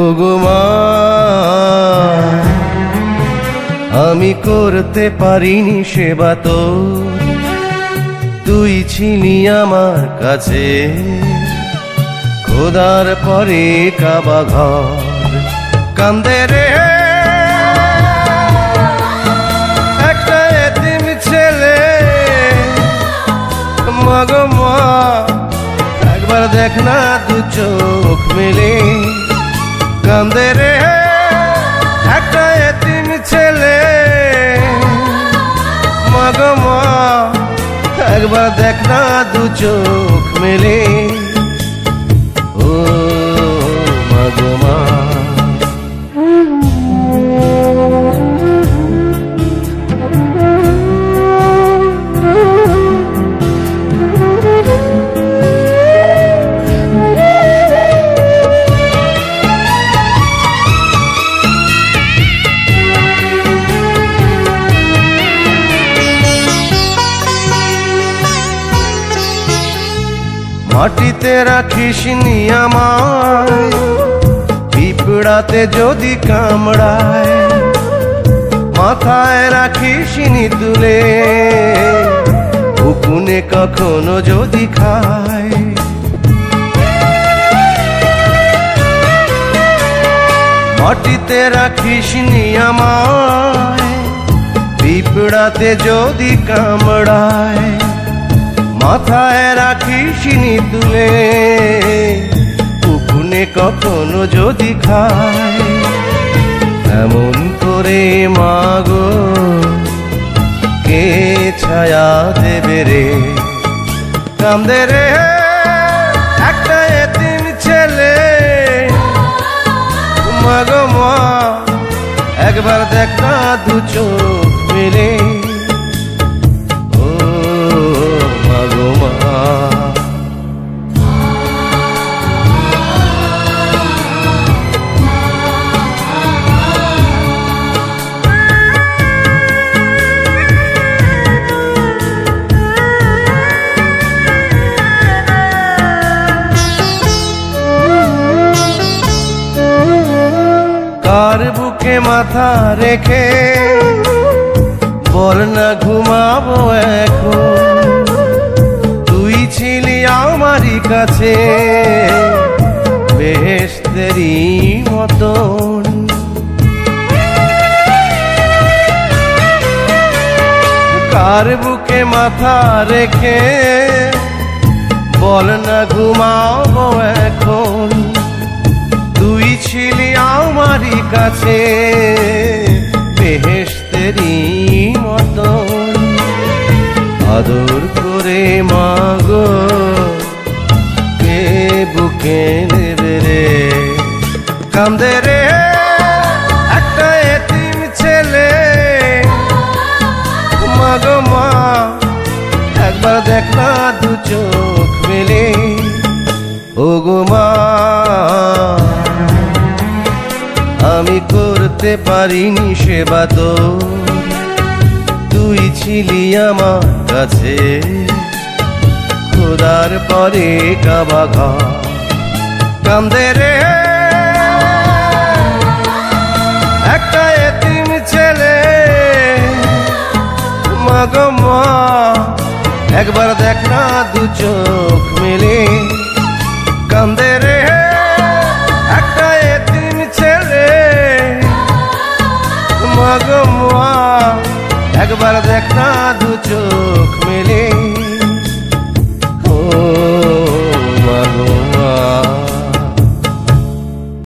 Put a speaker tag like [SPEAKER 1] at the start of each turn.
[SPEAKER 1] ওগো মা আমি করতে পারিনি সেবা তো, তুই ছিলি আমার কাছে খোদার পরে কাবা ঘর। কান্দে রে একটা এতিম ছেলে, মা গো মা একবার দেখ না দু চোখ মেলে। কান্দে রে একটা এতিম ছেলে, মা গো মা একবার দেখ না দু চোখ মেলে। ও মা গো মা মাটিতে রাখিস নি আমায়, পিঁপড়াতে যদি কামড়ায়, মাথায় রাখিস নি তুলে উকুনে কখনো যদি খায়। মাটিতে রাখিস নি আমায়, পিঁপড়াতে যদি কামড়ায়, মাথায় রাখিস নি তুলে উকুনে কখনো যদি খায়। এমন করে মাগো কে ছায়া দেবে রে। কান্দে রে একটা এতিম ছেলে, মা গো মা একবার দেখ না দু চোখ মেলে। কার বুকে মাথা রেখে বল না ঘুমাবো এখন, তুই ছিলি আমারই কাছে বেহেশতেরই মতন। কার বুকে মাথা রেখে বল না ঘুমাবো এখন, তুই ছিলি আমারই কাছে বেহেশতেরই মতন। আদর করে মাগো কে বুকে নেবে রে। কান্দে রে একটা এতিম ছেলে, মা গো মা একবার দেখ না দু চোখ মেলে। ও গো মা আমি করতে পারিনি সেবা তো, তুই ছিলি আমার কাছে খোদার পরে কাবা ঘর। কান্দে রে একটা এতিম ছেলে, মা গো মা একবার দেখ না দু চোখ মেলে। কান্দে রে একটা এতিম ছেলে, মা গো মা একবার দেখ না